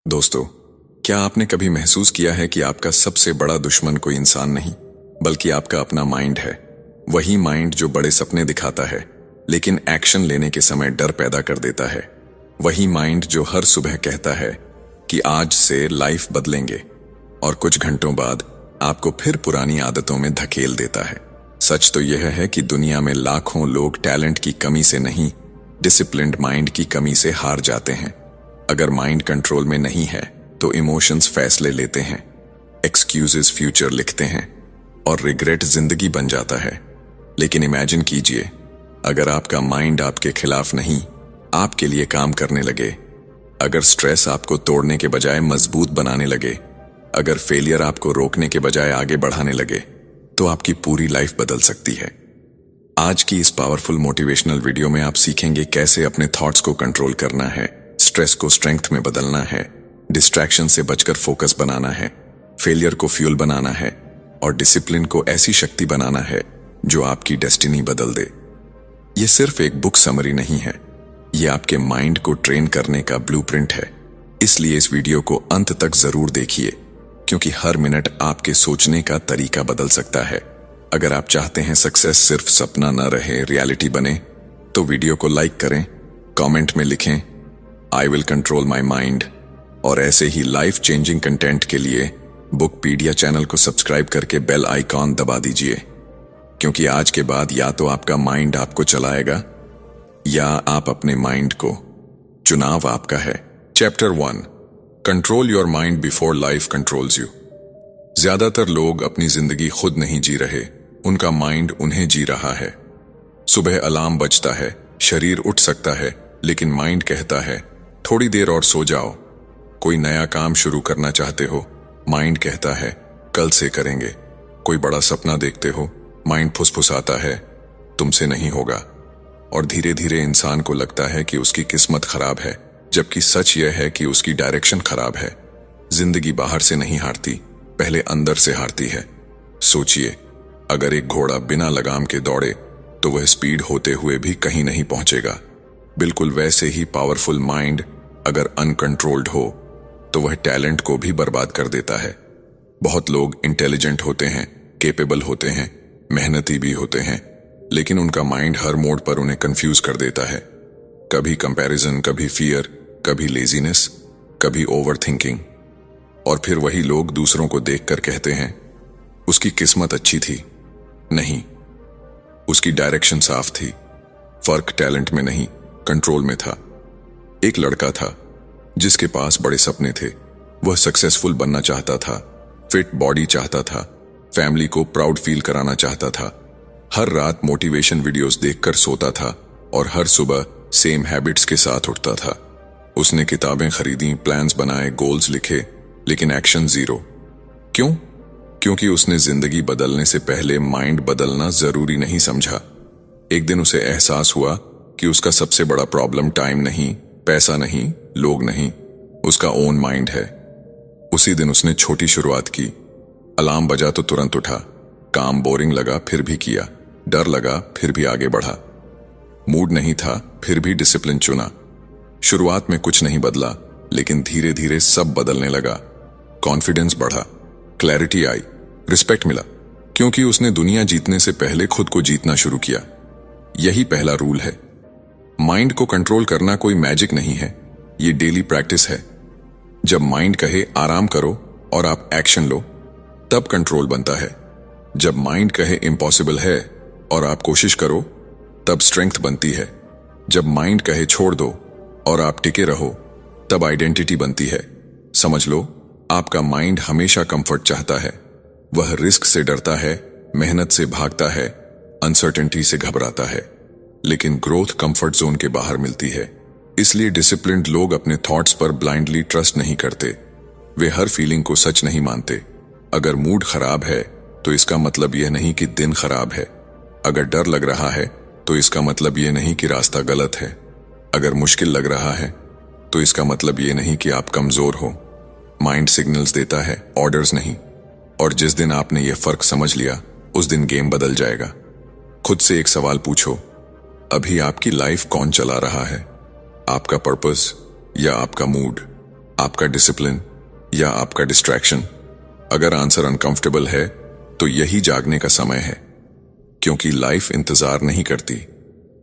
दोस्तों, क्या आपने कभी महसूस किया है कि आपका सबसे बड़ा दुश्मन कोई इंसान नहीं, बल्कि आपका अपना माइंड है। वही माइंड जो बड़े सपने दिखाता है, लेकिन एक्शन लेने के समय डर पैदा कर देता है। वही माइंड जो हर सुबह कहता है कि आज से लाइफ बदलेंगे, और कुछ घंटों बाद आपको फिर पुरानी आदतों में धकेल देता है। सच तो यह है कि दुनिया में लाखों लोग टैलेंट की कमी से नहीं, डिसिप्लिन्ड माइंड की कमी से हार जाते हैं। अगर माइंड कंट्रोल में नहीं है तो इमोशंस फैसले लेते हैं, एक्सक्यूजेस फ्यूचर लिखते हैं, और रिग्रेट जिंदगी बन जाता है। लेकिन इमेजिन कीजिए, अगर आपका माइंड आपके खिलाफ नहीं, आपके लिए काम करने लगे। अगर स्ट्रेस आपको तोड़ने के बजाय मजबूत बनाने लगे, अगर फेलियर आपको रोकने के बजाय आगे बढ़ाने लगे, तो आपकी पूरी लाइफ बदल सकती है। आज की इस पावरफुल मोटिवेशनल वीडियो में आप सीखेंगे कैसे अपने थॉट्स को कंट्रोल करना है, स्ट्रेस को स्ट्रेंथ में बदलना है, डिस्ट्रैक्शन से बचकर फोकस बनाना है, फेलियर को फ्यूल बनाना है, और डिसिप्लिन को ऐसी शक्ति बनाना है जो आपकी डेस्टिनी बदल दे। ये सिर्फ एक बुक समरी नहीं है, ये आपके माइंड को ट्रेन करने का ब्लूप्रिंट है। इसलिए इस वीडियो को अंत तक जरूर देखिए, क्योंकि हर मिनट आपके सोचने का तरीका बदल सकता है। अगर आप चाहते हैं सक्सेस सिर्फ सपना न रहे, रियलिटी बने, तो वीडियो को लाइक करें, कमेंट में लिखें I will control my mind, और ऐसे ही लाइफ चेंजिंग कंटेंट के लिए बुकपीडिया चैनल को सब्सक्राइब करके बेल आइकॉन दबा दीजिए, क्योंकि आज के बाद या तो आपका माइंड आपको चलाएगा या आप अपने माइंड को। चुनाव आपका है। Chapter 1, control your mind before life controls you. ज्यादातर लोग अपनी जिंदगी खुद नहीं जी रहे, उनका माइंड उन्हें जी रहा है। सुबह अलार्म बजता है, शरीर उठ सकता है, लेकिन माइंड कहता है थोड़ी देर और सो जाओ। कोई नया काम शुरू करना चाहते हो, माइंड कहता है कल से करेंगे। कोई बड़ा सपना देखते हो, माइंड फुसफुसाता है तुमसे नहीं होगा। और धीरे धीरे इंसान को लगता है कि उसकी किस्मत खराब है, जबकि सच यह है कि उसकी डायरेक्शन खराब है। जिंदगी बाहर से नहीं हारती, पहले अंदर से हारती है। सोचिए, अगर एक घोड़ा बिना लगाम के दौड़े तो वह स्पीड होते हुए भी कहीं नहीं पहुंचेगा। बिल्कुल वैसे ही पावरफुल माइंड अगर अनकंट्रोल्ड हो तो वह टैलेंट को भी बर्बाद कर देता है। बहुत लोग इंटेलिजेंट होते हैं, केपेबल होते हैं, मेहनती भी होते हैं, लेकिन उनका माइंड हर मोड पर उन्हें कंफ्यूज कर देता है। कभी कंपैरिजन, कभी फियर, कभी लेजीनेस, कभी ओवरथिंकिंग। और फिर वही लोग दूसरों को देखकर कहते हैं उसकी किस्मत अच्छी थी। नहीं, उसकी डायरेक्शन साफ थी। फर्क टैलेंट में नहीं, कंट्रोल में था। एक लड़का था जिसके पास बड़े सपने थे। वह सक्सेसफुल बनना चाहता था, फिट बॉडी चाहता था, फैमिली को प्राउड फील कराना चाहता था। हर रात मोटिवेशन वीडियोस देखकर सोता था और हर सुबह सेम हैबिट्स के साथ उठता था। उसने किताबें खरीदी, प्लान्स बनाए, गोल्स लिखे, लेकिन एक्शन जीरो। क्यों? क्योंकि उसने जिंदगी बदलने से पहले माइंड बदलना जरूरी नहीं समझा। एक दिन उसे एहसास हुआ कि उसका सबसे बड़ा प्रॉब्लम टाइम नहीं, पैसा नहीं, लोग नहीं, उसका ओन माइंड है। उसी दिन उसने छोटी शुरुआत की। अलार्म बजा तो तुरंत उठा, काम बोरिंग लगा फिर भी किया, डर लगा फिर भी आगे बढ़ा, मूड नहीं था फिर भी डिसिप्लिन चुना। शुरुआत में कुछ नहीं बदला, लेकिन धीरे धीरे सब बदलने लगा। कॉन्फिडेंस बढ़ा, क्लैरिटी आई, रिस्पेक्ट मिला, क्योंकि उसने दुनिया जीतने से पहले खुद को जीतना शुरू किया। यही पहला रूल है। माइंड को कंट्रोल करना कोई मैजिक नहीं है, ये डेली प्रैक्टिस है। जब माइंड कहे आराम करो और आप एक्शन लो, तब कंट्रोल बनता है। जब माइंड कहे इम्पॉसिबल है और आप कोशिश करो, तब स्ट्रेंथ बनती है। जब माइंड कहे छोड़ दो और आप टिके रहो, तब आइडेंटिटी बनती है। समझ लो, आपका माइंड हमेशा कंफर्ट चाहता है। वह रिस्क से डरता है, मेहनत से भागता है, अनसर्टेनिटी से घबराता है। लेकिन ग्रोथ कंफर्ट जोन के बाहर मिलती है। इसलिए डिसिप्लिन्ड लोग अपने थॉट्स पर ब्लाइंडली ट्रस्ट नहीं करते। वे हर फीलिंग को सच नहीं मानते। अगर मूड खराब है तो इसका मतलब यह नहीं कि दिन खराब है। अगर डर लग रहा है तो इसका मतलब यह नहीं कि रास्ता गलत है। अगर मुश्किल लग रहा है तो इसका मतलब यह नहीं कि आप कमजोर हो। माइंड सिग्नल्स देता है, ऑर्डर्स नहीं। और जिस दिन आपने यह फर्क समझ लिया, उस दिन गेम बदल जाएगा। खुद से एक सवाल पूछो, अभी आपकी लाइफ कौन चला रहा है? आपका पर्पस या आपका मूड? आपका डिसिप्लिन या आपका डिस्ट्रैक्शन? अगर आंसर अनकंफर्टेबल है तो यही जागने का समय है, क्योंकि लाइफ इंतजार नहीं करती।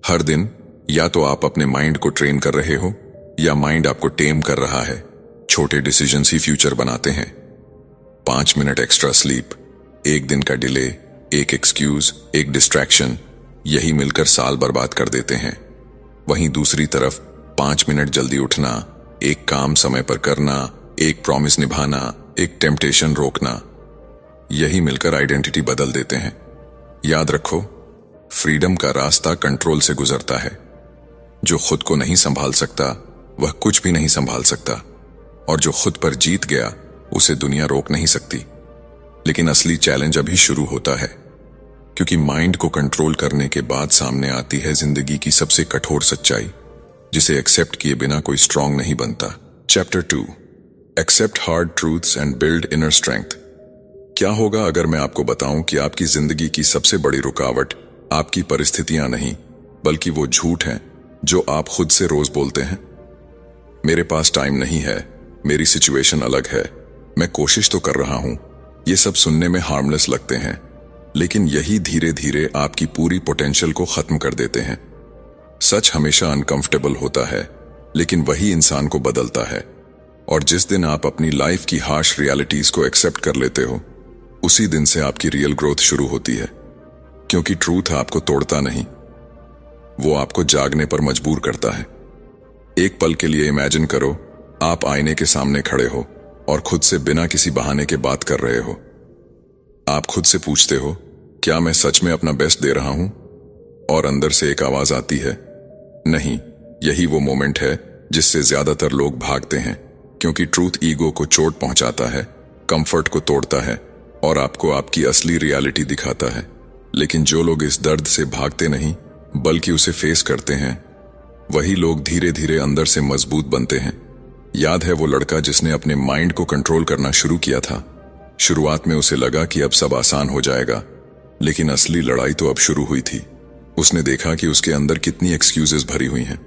हर दिन या तो आप अपने माइंड को ट्रेन कर रहे हो या माइंड आपको टेम कर रहा है। छोटे डिसीजंस ही फ्यूचर बनाते हैं। 5 मिनट एक्स्ट्रा स्लीप, एक दिन का डिले, एक एक्सक्यूज, एक डिस्ट्रैक्शन, यही मिलकर साल बर्बाद कर देते हैं। वहीं दूसरी तरफ 5 मिनट जल्दी उठना, एक काम समय पर करना, एक प्रॉमिस निभाना, एक टेम्पटेशन रोकना, यही मिलकर आइडेंटिटी बदल देते हैं। याद रखो, फ्रीडम का रास्ता कंट्रोल से गुजरता है। जो खुद को नहीं संभाल सकता वह कुछ भी नहीं संभाल सकता, और जो खुद पर जीत गया उसे दुनिया रोक नहीं सकती। लेकिन असली चैलेंज अभी शुरू होता है, क्योंकि माइंड को कंट्रोल करने के बाद सामने आती है जिंदगी की सबसे कठोर सच्चाई, जिसे एक्सेप्ट किए बिना कोई स्ट्रांग नहीं बनता। Chapter 2, except hard truths and build inner strength. क्या होगा अगर मैं आपको बताऊं कि आपकी जिंदगी की सबसे बड़ी रुकावट आपकी परिस्थितियां नहीं, बल्कि वो झूठ हैं जो आप खुद से रोज बोलते हैं? मेरे पास टाइम नहीं है, मेरी सिचुएशन अलग है, मैं कोशिश तो कर रहा हूं, ये सब सुनने में हार्मलेस लगते हैं, लेकिन यही धीरे धीरे आपकी पूरी पोटेंशियल को खत्म कर देते हैं। सच हमेशा अनकंफर्टेबल होता है, लेकिन वही इंसान को बदलता है। और जिस दिन आप अपनी लाइफ की हार्श रियलिटीज को एक्सेप्ट कर लेते हो, उसी दिन से आपकी रियल ग्रोथ शुरू होती है। क्योंकि ट्रूथ आपको तोड़ता नहीं, वो आपको जागने पर मजबूर करता है। एक पल के लिए इमेजिन करो, आप आईने के सामने खड़े हो और खुद से बिना किसी बहाने के बात कर रहे हो। आप खुद से पूछते हो, क्या मैं सच में अपना बेस्ट दे रहा हूं? और अंदर से एक आवाज आती है, नहीं। यही वो मोमेंट है जिससे ज्यादातर लोग भागते हैं, क्योंकि ट्रूथ ईगो को चोट पहुंचाता है, कंफर्ट को तोड़ता है और आपको आपकी असली रियलिटी दिखाता है। लेकिन जो लोग इस दर्द से भागते नहीं बल्कि उसे फेस करते हैं, वही लोग धीरे धीरे अंदर से मजबूत बनते हैं। याद है वो लड़का जिसने अपने माइंड को कंट्रोल करना शुरू किया था? शुरुआत में उसे लगा कि अब सब आसान हो जाएगा, लेकिन असली लड़ाई तो अब शुरू हुई थी। उसने देखा कि उसके अंदर कितनी एक्सक्यूजेस भरी हुई हैं।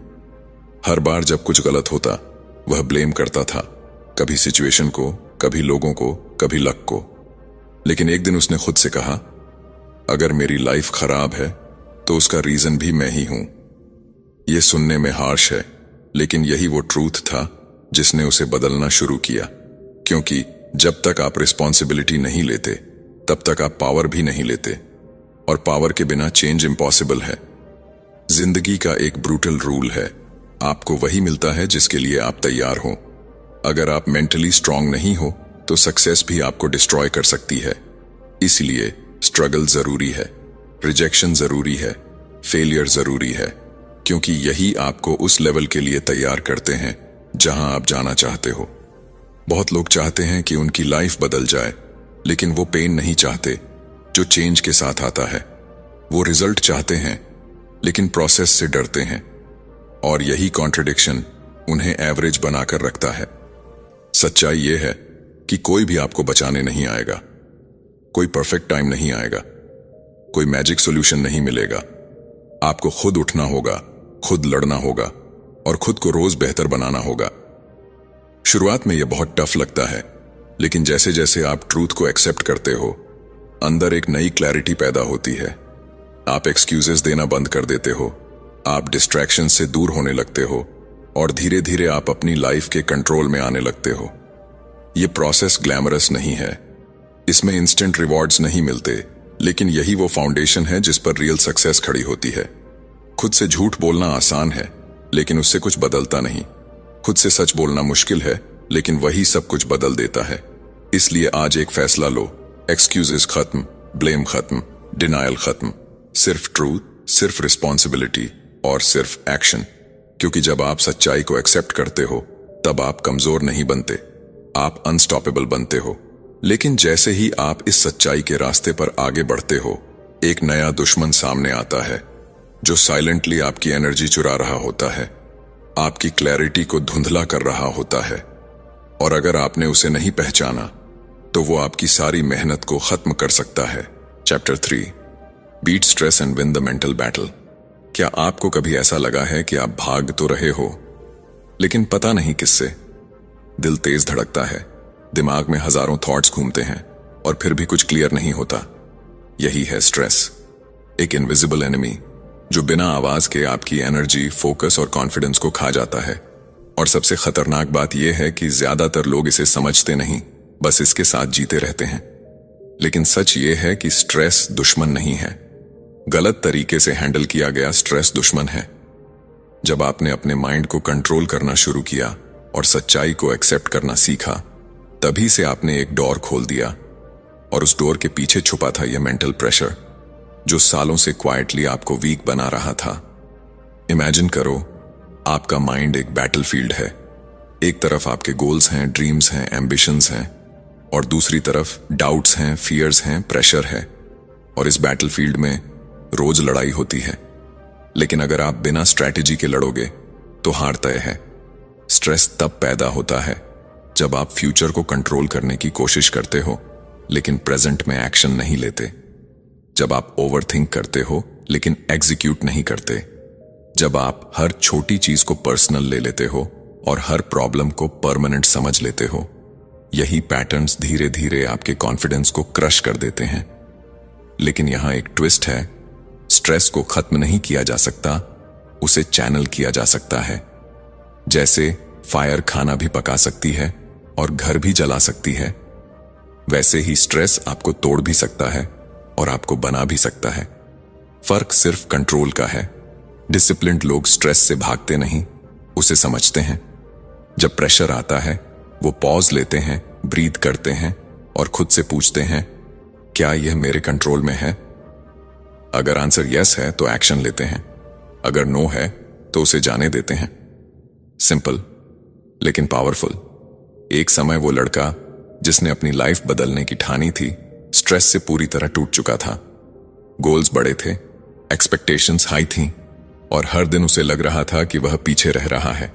हर बार जब कुछ गलत होता, वह ब्लेम करता था, कभी सिचुएशन को, कभी लोगों को, कभी लक को। लेकिन एक दिन उसने खुद से कहा, अगर मेरी लाइफ खराब है तो उसका रीजन भी मैं ही हूं। यह सुनने में हार्श है, लेकिन यही वो ट्रूथ था जिसने उसे बदलना शुरू किया। क्योंकि जब तक आप रिस्पॉन्सिबिलिटी नहीं लेते, तब तक आप पावर भी नहीं लेते, और पावर के बिना चेंज इम्पॉसिबल है। जिंदगी का एक ब्रूटल रूल है, आपको वही मिलता है जिसके लिए आप तैयार हो। अगर आप मेंटली स्ट्रांग नहीं हो तो सक्सेस भी आपको डिस्ट्रॉय कर सकती है। इसलिए स्ट्रगल जरूरी है, रिजेक्शन जरूरी है, फेलियर जरूरी है, क्योंकि यही आपको उस लेवल के लिए तैयार करते हैं जहां आप जाना चाहते हो। बहुत लोग चाहते हैं कि उनकी लाइफ बदल जाए, लेकिन वो पेन नहीं चाहते जो चेंज के साथ आता है। वो रिजल्ट चाहते हैं, लेकिन प्रोसेस से डरते हैं, और यही कॉन्ट्रडिक्शन उन्हें एवरेज बनाकर रखता है। सच्चाई यह है कि कोई भी आपको बचाने नहीं आएगा, कोई परफेक्ट टाइम नहीं आएगा, कोई मैजिक सॉल्यूशन नहीं मिलेगा। आपको खुद उठना होगा, खुद लड़ना होगा, और खुद को रोज बेहतर बनाना होगा। शुरुआत में यह बहुत टफ लगता है, लेकिन जैसे जैसे आप ट्रूथ को एक्सेप्ट करते हो, अंदर एक नई क्लैरिटी पैदा होती है। आप एक्सक्यूजेस देना बंद कर देते हो, आप डिस्ट्रैक्शन से दूर होने लगते हो, और धीरे धीरे आप अपनी लाइफ के कंट्रोल में आने लगते हो। यह प्रोसेस ग्लैमरस नहीं है, इसमें इंस्टेंट रिवॉर्ड्स नहीं मिलते, लेकिन यही वो फाउंडेशन है जिस पर रियल सक्सेस खड़ी होती है। खुद से झूठ बोलना आसान है, लेकिन उससे कुछ बदलता नहीं। खुद से सच बोलना मुश्किल है, लेकिन वही सब कुछ बदल देता है। इसलिए आज एक फैसला लो, एक्सक्यूजेस खत्म, ब्लेम खत्म, डिनायल खत्म, सिर्फ ट्रूथ, सिर्फ रिस्पॉन्सिबिलिटी और सिर्फ एक्शन। क्योंकि जब आप सच्चाई को एक्सेप्ट करते हो, तब आप कमजोर नहीं बनते, आप अनस्टॉपेबल बनते हो। लेकिन जैसे ही आप इस सच्चाई के रास्ते पर आगे बढ़ते हो, एक नया दुश्मन सामने आता है जो साइलेंटली आपकी एनर्जी चुरा रहा होता है, आपकी क्लैरिटी को धुंधला कर रहा होता है, और अगर आपने उसे नहीं पहचाना तो वो आपकी सारी मेहनत को खत्म कर सकता है। Chapter 3, beat stress and win the mental battle. क्या आपको कभी ऐसा लगा है कि आप भाग तो रहे हो, लेकिन पता नहीं किससे? दिल तेज धड़कता है, दिमाग में हजारों थॉट्स घूमते हैं और फिर भी कुछ क्लियर नहीं होता। यही है स्ट्रेस, एक इनविजिबल एनिमी जो बिना आवाज के आपकी एनर्जी, फोकस और कॉन्फिडेंस को खा जाता है। और सबसे खतरनाक बात यह है कि ज्यादातर लोग इसे समझते नहीं, बस इसके साथ जीते रहते हैं। लेकिन सच ये है कि स्ट्रेस दुश्मन नहीं है, गलत तरीके से हैंडल किया गया स्ट्रेस दुश्मन है। जब आपने अपने माइंड को कंट्रोल करना शुरू किया और सच्चाई को एक्सेप्ट करना सीखा, तभी से आपने एक डोर खोल दिया। और उस डोर के पीछे छुपा था यह मेंटल प्रेशर जो सालों से क्वाइटली आपको वीक बना रहा था। इमेजिन करो, आपका माइंड एक बैटलफील्ड है। एक तरफ आपके गोल्स हैं, ड्रीम्स हैं, एम्बिशंस हैं, और दूसरी तरफ डाउट्स हैं, फियर्स हैं, प्रेशर है। और इस बैटलफील्ड में रोज लड़ाई होती है। लेकिन अगर आप बिना स्ट्रैटेजी के लड़ोगे तो हार तय है। स्ट्रेस तब पैदा होता है जब आप फ्यूचर को कंट्रोल करने की कोशिश करते हो लेकिन प्रेजेंट में एक्शन नहीं लेते। जब आप ओवरथिंक करते हो लेकिन एग्जीक्यूट नहीं करते। जब आप हर छोटी चीज को पर्सनल ले लेते हो और हर प्रॉब्लम को परमानेंट समझ लेते हो। यही पैटर्न्स धीरे धीरे आपके कॉन्फिडेंस को क्रश कर देते हैं। लेकिन यहां एक ट्विस्ट है, स्ट्रेस को खत्म नहीं किया जा सकता, उसे चैनल किया जा सकता है। जैसे फायर खाना भी पका सकती है और घर भी जला सकती है, वैसे ही स्ट्रेस आपको तोड़ भी सकता है और आपको बना भी सकता है। फर्क सिर्फ कंट्रोल का है। डिसिप्लिन्ड लोग स्ट्रेस से भागते नहीं, उसे समझते हैं। जब प्रेशर आता है वो पॉज लेते हैं, ब्रीथ करते हैं और खुद से पूछते हैं, क्या यह मेरे कंट्रोल में है? अगर आंसर यस है तो एक्शन लेते हैं, अगर नो है तो उसे जाने देते हैं। सिंपल लेकिन पावरफुल। एक समय वो लड़का जिसने अपनी लाइफ बदलने की ठानी थी, स्ट्रेस से पूरी तरह टूट चुका था। गोल्स बड़े थे, एक्सपेक्टेशंस हाई थीं और हर दिन उसे लग रहा था कि वह पीछे रह रहा है।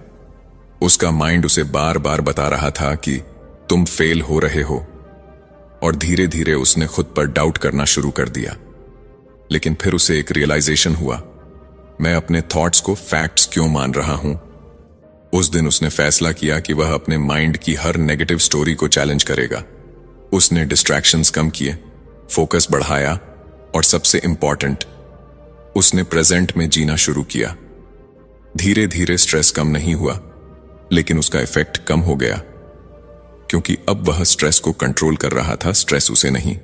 उसका माइंड उसे बार बार बता रहा था कि तुम फेल हो रहे हो, और धीरे धीरे उसने खुद पर डाउट करना शुरू कर दिया। लेकिन फिर उसे एक रियलाइजेशन हुआ, मैं अपने थॉट्स को फैक्ट्स क्यों मान रहा हूं? उस दिन उसने फैसला किया कि वह अपने माइंड की हर नेगेटिव स्टोरी को चैलेंज करेगा। उसने डिस्ट्रैक्शंस कम किए, फोकस बढ़ाया और सबसे इंपॉर्टेंट, उसने प्रेजेंट में जीना शुरू किया। धीरे धीरे स्ट्रेस कम नहीं हुआ, लेकिन उसका इफेक्ट कम हो गया, क्योंकि अब वह स्ट्रेस को कंट्रोल कर रहा था, स्ट्रेस उसे नहीं।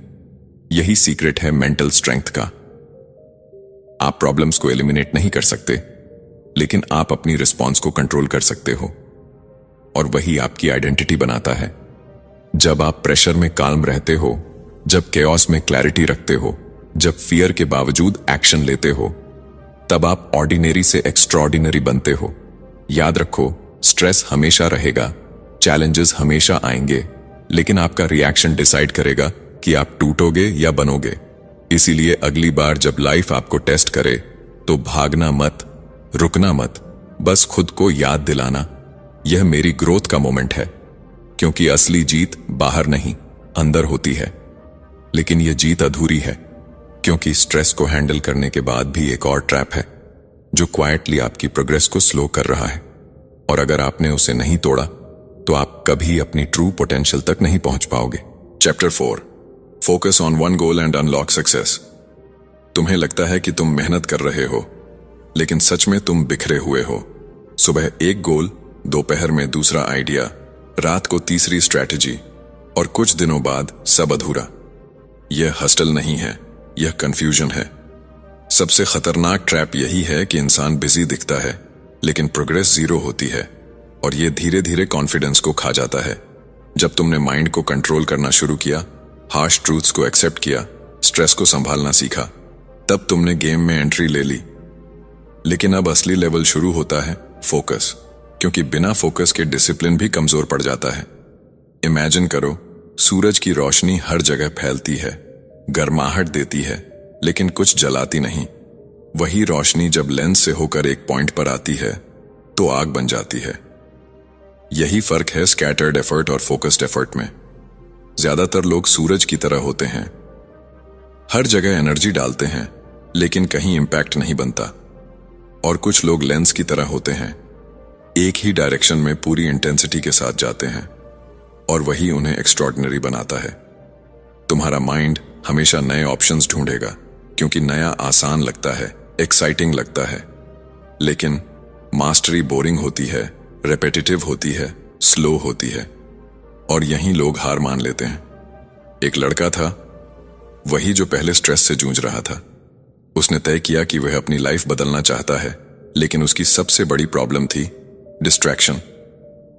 यही सीक्रेट है मेंटल स्ट्रेंथ का। आप प्रॉब्लम्स को एलिमिनेट नहीं कर सकते, लेकिन आप अपनी रिस्पॉन्स को कंट्रोल कर सकते हो, और वही आपकी आइडेंटिटी बनाता है। जब आप प्रेशर में काल्म रहते हो, जब केओस में क्लैरिटी रखते हो, जब फियर के बावजूद एक्शन लेते हो, तब आप ऑर्डिनरी से एक्स्ट्राऑर्डिनरी बनते हो। याद रखो, स्ट्रेस हमेशा रहेगा, चैलेंजेस हमेशा आएंगे, लेकिन आपका रिएक्शन डिसाइड करेगा कि आप टूटोगे या बनोगे। इसीलिए अगली बार जब लाइफ आपको टेस्ट करे तो भागना मत, रुकना मत, बस खुद को याद दिलाना, यह मेरी ग्रोथ का मोमेंट है। क्योंकि असली जीत बाहर नहीं, अंदर होती है। लेकिन यह जीत अधूरी है, क्योंकि स्ट्रेस को हैंडल करने के बाद भी एक और ट्रैप है जो क्वाइटली आपकी प्रोग्रेस को स्लो कर रहा है। और अगर आपने उसे नहीं तोड़ा तो आप कभी अपनी ट्रू पोटेंशियल तक नहीं पहुंच पाओगे। Chapter 4, focus on one goal and unlock success. तुम्हें लगता है कि तुम मेहनत कर रहे हो, लेकिन सच में तुम बिखरे हुए हो। सुबह एक गोल, दोपहर में दूसरा आइडिया, रात को तीसरी स्ट्रैटेजी, और कुछ दिनों बाद सब अधूरा। यह हस्टल नहीं है, यह कंफ्यूजन है। सबसे खतरनाक ट्रैप यही है कि इंसान बिजी दिखता है लेकिन प्रोग्रेस जीरो होती है, और यह धीरे धीरे कॉन्फिडेंस को खा जाता है। जब तुमने माइंड को कंट्रोल करना शुरू किया, हार्श ट्रूथ्स को एक्सेप्ट किया, स्ट्रेस को संभालना सीखा, तब तुमने गेम में एंट्री ले ली। लेकिन अब असली लेवल शुरू होता है, फोकस। क्योंकि बिना फोकस के डिसिप्लिन भी कमजोर पड़ जाता है। इमेजिन करो, सूरज की रोशनी हर जगह फैलती है, गर्माहट देती है, लेकिन कुछ जलाती नहीं। वही रोशनी जब लेंस से होकर एक पॉइंट पर आती है तो आग बन जाती है। यही फर्क है स्कैटर्ड एफर्ट और फोकस्ड एफर्ट में। ज्यादातर लोग सूरज की तरह होते हैं, हर जगह एनर्जी डालते हैं, लेकिन कहीं इंपैक्ट नहीं बनता। और कुछ लोग लेंस की तरह होते हैं, एक ही डायरेक्शन में पूरी इंटेंसिटी के साथ जाते हैं, और वही उन्हें एक्स्ट्रॉर्डिनरी बनाता है। तुम्हारा माइंड हमेशा नए ऑप्शंस ढूंढेगा, क्योंकि नया आसान लगता है, एक्साइटिंग लगता है। लेकिन मास्टरी बोरिंग होती है, रेपेटिटिव होती है, स्लो होती है, और यहीं लोग हार मान लेते हैं। एक लड़का था, वही जो पहले स्ट्रेस से जूझ रहा था। उसने तय किया कि वह अपनी लाइफ बदलना चाहता है, लेकिन उसकी सबसे बड़ी प्रॉब्लम थी डिस्ट्रैक्शन।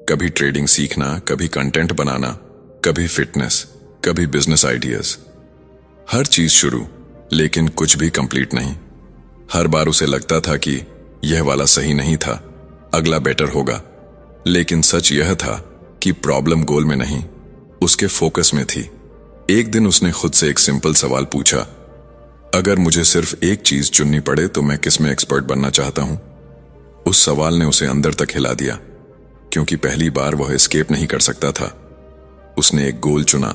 कभी ट्रेडिंग सीखना, कभी कंटेंट बनाना, कभी फिटनेस, कभी बिजनेस आइडियाज। हर चीज शुरू, लेकिन कुछ भी कंप्लीट नहीं। हर बार उसे लगता था कि यह वाला सही नहीं था, अगला बेटर होगा। लेकिन सच यह था कि प्रॉब्लम गोल में नहीं, उसके फोकस में थी। एक दिन उसने खुद से एक सिंपल सवाल पूछा, अगर मुझे सिर्फ एक चीज चुननी पड़े तो मैं किस में एक्सपर्ट बनना चाहता हूं? उस सवाल ने उसे अंदर तक हिला दिया, क्योंकि पहली बार वह एस्केप नहीं कर सकता था। उसने एक गोल चुना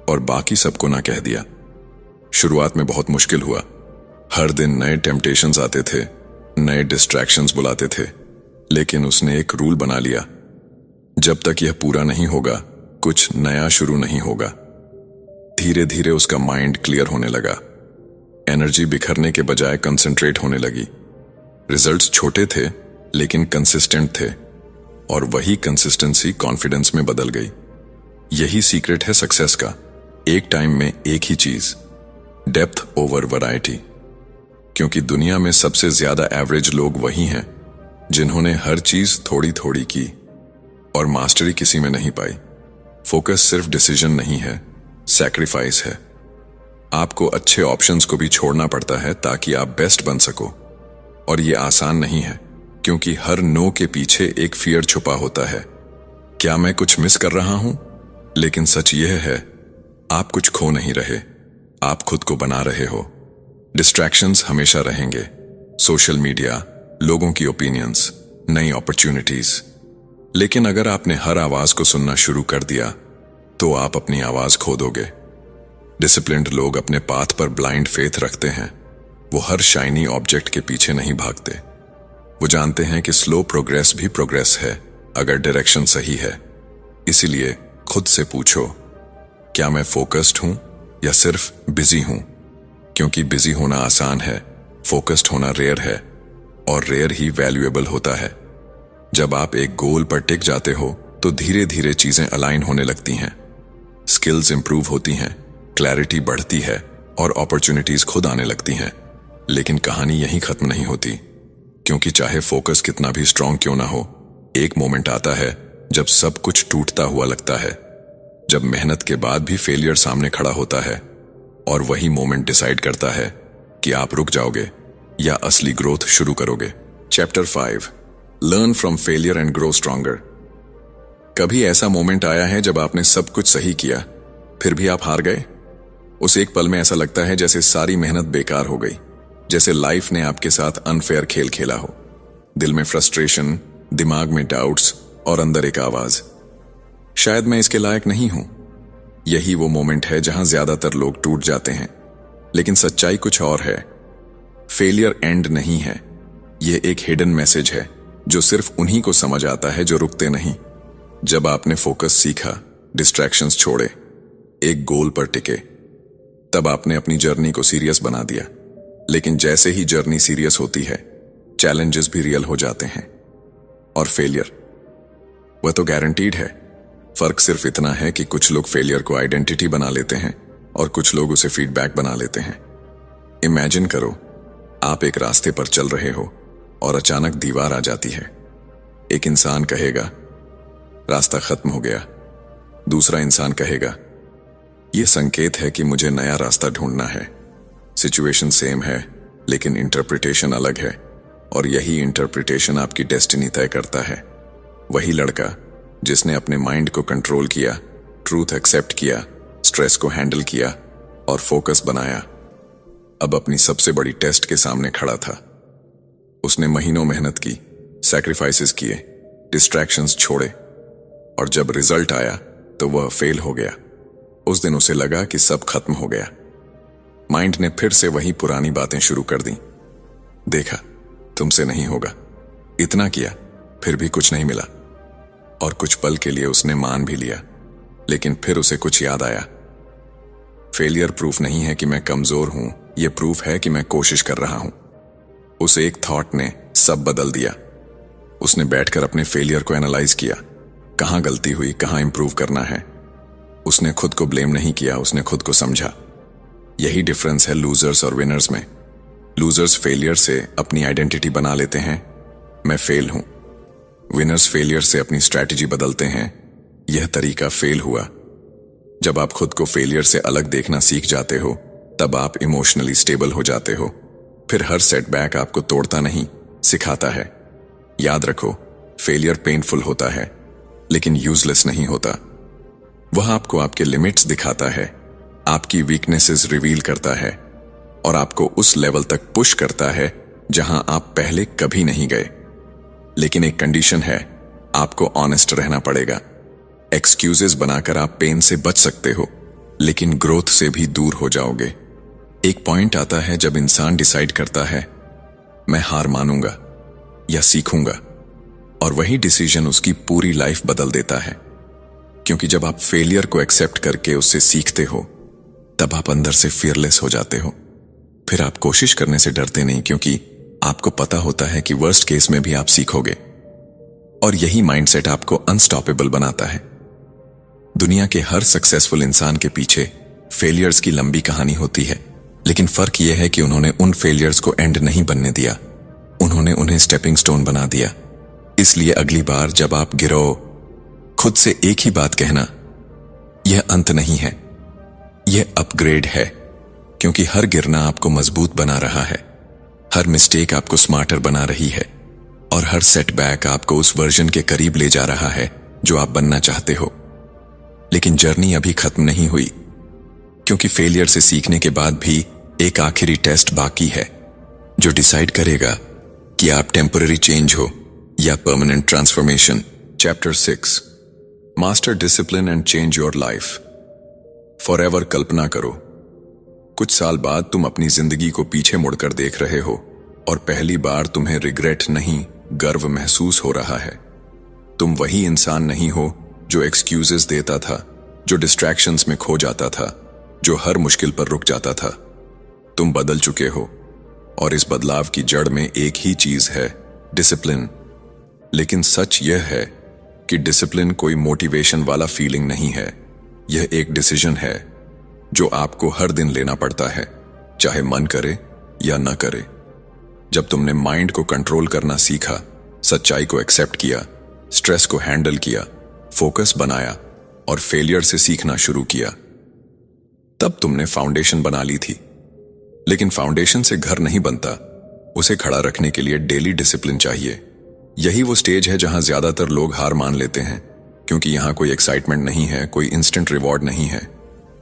और बाकी सबको ना कह दिया। शुरुआत में बहुत मुश्किल हुआ। हर दिन नए टेम्पटेशंस आते थे, नए डिस्ट्रैक्शंस बुलाते थे, लेकिन उसने एक रूल बना लिया, जब तक यह पूरा नहीं होगा, कुछ नया शुरू नहीं होगा। धीरे धीरे उसका माइंड क्लियर होने लगा। एनर्जी बिखरने के बजाय कंसंट्रेट होने लगी। रिजल्ट्स छोटे थे, लेकिन कंसिस्टेंट थे, और वही कंसिस्टेंसी कॉन्फिडेंस में बदल गई। यही सीक्रेट है सक्सेस का, एक टाइम में एक ही चीज, डेप्थ ओवर वैरायटी। क्योंकि दुनिया में सबसे ज्यादा एवरेज लोग वही हैं जिन्होंने हर चीज थोड़ी थोड़ी की और मास्टरी किसी में नहीं पाई। फोकस सिर्फ डिसीजन नहीं है, सैक्रिफाइस है। आपको अच्छे ऑप्शंस को भी छोड़ना पड़ता है ताकि आप बेस्ट बन सको, और ये आसान नहीं है, क्योंकि हर नो के पीछे एक फियर छुपा होता है। क्या मैं कुछ मिस कर रहा हूं? लेकिन सच यह है, आप कुछ खो नहीं रहे, आप खुद को बना रहे हो। डिस्ट्रैक्शंस हमेशा रहेंगे, सोशल मीडिया, लोगों की ओपिनियंस, नई अपॉर्चुनिटीज। लेकिन अगर आपने हर आवाज को सुनना शुरू कर दिया, तो आप अपनी आवाज खो दोगे। डिसिप्लिन्ड लोग अपने पाथ पर ब्लाइंड फेथ रखते हैं। वो हर शाइनी ऑब्जेक्ट के पीछे नहीं भागते। वो जानते हैं कि स्लो प्रोग्रेस भी प्रोग्रेस है, अगर डायरेक्शन सही है। इसीलिए खुद से पूछो, क्या मैं फोकस्ड हूं या सिर्फ बिजी हूं? क्योंकि बिजी होना आसान है, फोकस्ड होना रेयर है, और रेयर ही वैल्यूएबल होता है। जब आप एक गोल पर टिक जाते हो, तो धीरे धीरे चीजें अलाइन होने लगती हैं। स्किल्स इंप्रूव होती हैं, क्लैरिटी बढ़ती है, और अपॉर्चुनिटीज खुद आने लगती हैं। लेकिन कहानी यहीं खत्म नहीं होती, क्योंकि चाहे फोकस कितना भी स्ट्रांग क्यों ना हो, एक मोमेंट आता है जब सब कुछ टूटता हुआ लगता है। जब मेहनत के बाद भी फेलियर सामने खड़ा होता है, और वही मोमेंट डिसाइड करता है कि आप रुक जाओगे या असली ग्रोथ शुरू करोगे। Chapter 5, learn from failure and grow stronger. कभी ऐसा मोमेंट आया है जब आपने सब कुछ सही किया, फिर भी आप हार गए? उस एक पल में ऐसा लगता है जैसे सारी मेहनत बेकार हो गई, जैसे लाइफ ने आपके साथ अनफेयर खेल खेला हो। दिल में फ्रस्ट्रेशन, दिमाग में डाउट्स, और अंदर एक आवाज, शायद मैं इसके लायक नहीं हूं। यही वो मोमेंट है जहां ज्यादातर लोग टूट जाते हैं। लेकिन सच्चाई कुछ और है। फेलियर एंड नहीं है, यह एक हिडन मैसेज है जो सिर्फ उन्हीं को समझ आता है जो रुकते नहीं। जब आपने फोकस सीखा, डिस्ट्रैक्शंस छोड़े, एक गोल पर टिके, तब आपने अपनी जर्नी को सीरियस बना दिया। लेकिन जैसे ही जर्नी सीरियस होती है, चैलेंजेस भी रियल हो जाते हैं। और फेलियर, वह तो गारंटीड है। फर्क सिर्फ इतना है कि कुछ लोग फेलियर को आइडेंटिटी बना लेते हैं और कुछ लोग उसे फीडबैक बना लेते हैं। इमेजिन करो, आप एक रास्ते पर चल रहे हो और अचानक दीवार आ जाती है। एक इंसान कहेगा, रास्ता खत्म हो गया। दूसरा इंसान कहेगा, यह संकेत है कि मुझे नया रास्ता ढूंढना है। सिचुएशन सेम है, लेकिन इंटरप्रिटेशन अलग है, और यही इंटरप्रिटेशन आपकी डेस्टिनी तय करता है। वही लड़का जिसने अपने माइंड को कंट्रोल किया, ट्रूथ एक्सेप्ट किया, स्ट्रेस को हैंडल किया और फोकस बनाया, अब अपनी सबसे बड़ी टेस्ट के सामने खड़ा था। उसने महीनों मेहनत की, सैक्रिफाइसेस किए, डिस्ट्रैक्शंस छोड़े, और जब रिजल्ट आया तो वह फेल हो गया। उस दिन उसे लगा कि सब खत्म हो गया। माइंड ने फिर से वही पुरानी बातें शुरू कर दी। देखा, तुमसे नहीं होगा, इतना किया, फिर भी कुछ नहीं मिला, और कुछ पल के लिए उसने मान भी लिया, लेकिन फिर उसे कुछ याद आया। फेलियर प्रूफ नहीं है कि मैं कमजोर हूं, यह प्रूफ है कि मैं कोशिश कर रहा हूं। उस एक थॉट ने सब बदल दिया। उसने बैठकर अपने फेलियर को एनालाइज किया, कहां गलती हुई, कहां इंप्रूव करना है। उसने खुद को ब्लेम नहीं किया, उसने खुद को समझा। यही डिफरेंस है लूजर्स और विनर्स में। लूजर्स फेलियर से अपनी आइडेंटिटी बना लेते हैं, मैं फेल हूं। विनर्स फेलियर से अपनी स्ट्रैटेजी बदलते हैं, यह तरीका फेल हुआ। जब आप खुद को फेलियर से अलग देखना सीख जाते हो, तब आप इमोशनली स्टेबल हो जाते हो। फिर हर सेटबैक आपको तोड़ता नहीं, सिखाता है। याद रखो, फेलियर पेनफुल होता है, लेकिन यूजलेस नहीं होता। वह आपको आपके लिमिट्स दिखाता है, आपकी वीकनेसेस रिवील करता है, और आपको उस लेवल तक पुश करता है जहां आप पहले कभी नहीं गए। लेकिन एक कंडीशन है, आपको ऑनेस्ट रहना पड़ेगा। एक्सक्यूजेस बनाकर आप पेन से बच सकते हो, लेकिन ग्रोथ से भी दूर हो जाओगे। एक पॉइंट आता है जब इंसान डिसाइड करता है, मैं हार मानूंगा या सीखूंगा, और वही डिसीजन उसकी पूरी लाइफ बदल देता है। क्योंकि जब आप फेलियर को एक्सेप्ट करके उससे सीखते हो, तब आप अंदर से फियरलेस हो जाते हो। फिर आप कोशिश करने से डरते नहीं, क्योंकि आपको पता होता है कि वर्स्ट केस में भी आप सीखोगे। और यही माइंडसेट आपको अनस्टॉपेबल बनाता है। दुनिया के हर सक्सेसफुल इंसान के पीछे फेलियर्स की लंबी कहानी होती है, लेकिन फर्क यह है कि उन्होंने उन फेलियर्स को एंड नहीं बनने दिया, उन्होंने उन्हें स्टेपिंग स्टोन बना दिया। इसलिए अगली बार जब आप गिरो, खुद से एक ही बात कहना, यह अंत नहीं है, यह अपग्रेड है। क्योंकि हर गिरना आपको मजबूत बना रहा है, हर मिस्टेक आपको स्मार्टर बना रही है, और हर सेटबैक आपको उस वर्जन के करीब ले जा रहा है जो आप बनना चाहते हो। लेकिन जर्नी अभी खत्म नहीं हुई, क्योंकि फेलियर से सीखने के बाद भी एक आखिरी टेस्ट बाकी है, जो डिसाइड करेगा कि आप टेम्पररी चेंज हो या permanent transformation. Chapter 6, master discipline and change your life. Forever कल्पना करो, कुछ साल बाद तुम अपनी जिंदगी को पीछे मुड़कर देख रहे हो, और पहली बार तुम्हें रिग्रेट नहीं, गर्व महसूस हो रहा है। तुम वही इंसान नहीं हो जो एक्सक्यूजेस देता था, जो डिस्ट्रैक्शंस में खो जाता था, जो हर मुश्किल पर रुक जाता था। तुम बदल चुके हो, और इस बदलाव की जड़ में एक ही चीज है, डिसिप्लिन। लेकिन सच यह है कि डिसिप्लिन कोई मोटिवेशन वाला फीलिंग नहीं है, यह एक डिसीजन है जो आपको हर दिन लेना पड़ता है, चाहे मन करे या न करे। जब तुमने माइंड को कंट्रोल करना सीखा, सच्चाई को एक्सेप्ट किया, स्ट्रेस को हैंडल किया, फोकस बनाया और फेलियर से सीखना शुरू किया, तब तुमने फाउंडेशन बना ली थी। लेकिन फाउंडेशन से घर नहीं बनता, उसे खड़ा रखने के लिए डेली डिसिप्लिन चाहिए। यही वो स्टेज है जहां ज्यादातर लोग हार मान लेते हैं, क्योंकि यहां कोई एक्साइटमेंट नहीं है, कोई इंस्टेंट रिवॉर्ड नहीं है,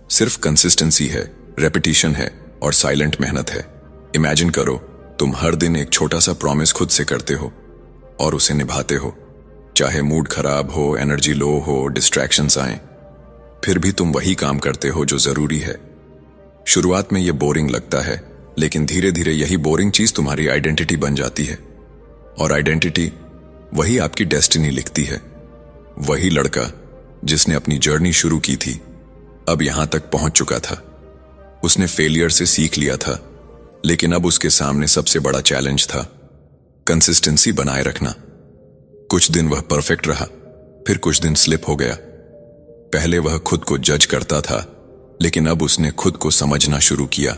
सिर्फ कंसिस्टेंसी है, रेपिटेशन है और साइलेंट मेहनत है। इमेजिन करो, तुम हर दिन एक छोटा सा प्रॉमिस खुद से करते हो और उसे निभाते हो, चाहे मूड खराब हो, एनर्जी लो हो, डिस्ट्रैक्शंस आए, फिर भी तुम वही काम करते हो जो जरूरी है। शुरुआत में यह बोरिंग लगता है, लेकिन धीरे धीरे यही बोरिंग चीज तुम्हारी आइडेंटिटी बन जाती है, और आइडेंटिटी वही आपकी डेस्टिनी लिखती है। वही लड़का जिसने अपनी जर्नी शुरू की थी, अब यहां तक पहुंच चुका था। उसने फेलियर से सीख लिया था, लेकिन अब उसके सामने सबसे बड़ा चैलेंज था कंसिस्टेंसी बनाए रखना। कुछ दिन वह परफेक्ट रहा, फिर कुछ दिन स्लिप हो गया। पहले वह खुद को जज करता था, लेकिन अब उसने खुद को समझना शुरू किया।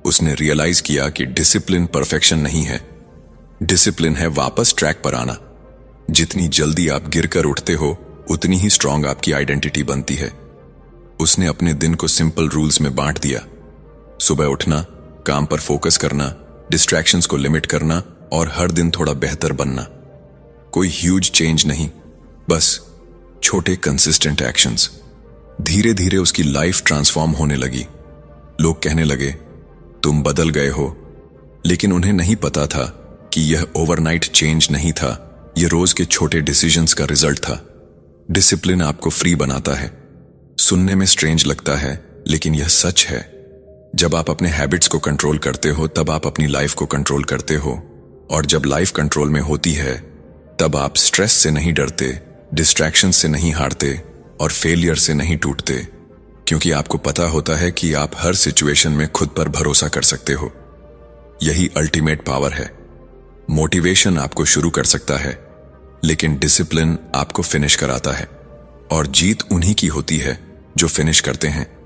उसने रियलाइज किया कि डिसिप्लिन परफेक्शन नहीं है, डिसिप्लिन है वापस ट्रैक पर आना। जितनी जल्दी आप गिरकर उठते हो, उतनी ही स्ट्रांग आपकी आइडेंटिटी बनती है। उसने अपने दिन को सिंपल रूल्स में बांट दिया। सुबह उठना, काम पर फोकस करना, डिस्ट्रैक्शंस को लिमिट करना और हर दिन थोड़ा बेहतर बनना। कोई ह्यूज चेंज नहीं, बस छोटे कंसिस्टेंट एक्शंस। धीरे धीरे उसकी लाइफ ट्रांसफॉर्म होने लगी। लोग कहने लगे, तुम बदल गए हो, लेकिन उन्हें नहीं पता था कि यह ओवरनाइट चेंज नहीं था, यह रोज के छोटे डिसीजंस का रिजल्ट था। डिसिप्लिन आपको फ्री बनाता है। सुनने में स्ट्रेंज लगता है, लेकिन यह सच है। जब आप अपने हैबिट्स को कंट्रोल करते हो, तब आप अपनी लाइफ को कंट्रोल करते हो, और जब लाइफ कंट्रोल में होती है, तब आप स्ट्रेस से नहीं डरते, डिस्ट्रैक्शन से नहीं हारते और फेलियर से नहीं टूटते, क्योंकि आपको पता होता है कि आप हर सिचुएशन में खुद पर भरोसा कर सकते हो। यही अल्टीमेट पावर है। मोटिवेशन आपको शुरू कर सकता है, लेकिन डिसिप्लिन आपको फिनिश कराता है, और जीत उन्हीं की होती है जो फिनिश करते हैं।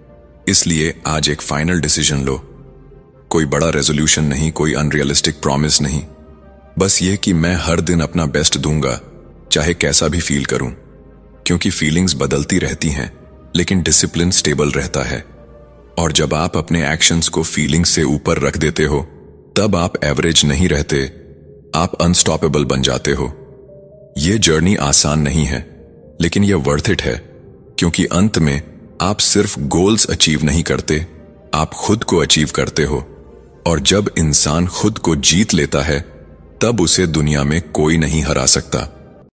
इसलिए आज एक फाइनल डिसीजन लो। कोई बड़ा रेजोल्यूशन नहीं, कोई अनरियलिस्टिक प्रॉमिस नहीं, बस ये कि मैं हर दिन अपना बेस्ट दूंगा, चाहे कैसा भी फील करूं। क्योंकि फीलिंग्स बदलती रहती हैं, लेकिन डिसिप्लिन स्टेबल रहता है। और जब आप अपने एक्शंस को फीलिंग्स से ऊपर रख देते हो, तब आप एवरेज नहीं रहते, आप अनस्टॉपेबल बन जाते हो। ये जर्नी आसान नहीं है, लेकिन यह वर्थ इट है, क्योंकि अंत में आप सिर्फ गोल्स अचीव नहीं करते, आप खुद को अचीव करते हो। और जब इंसान खुद को जीत लेता है, तब उसे दुनिया में कोई नहीं हरा सकता।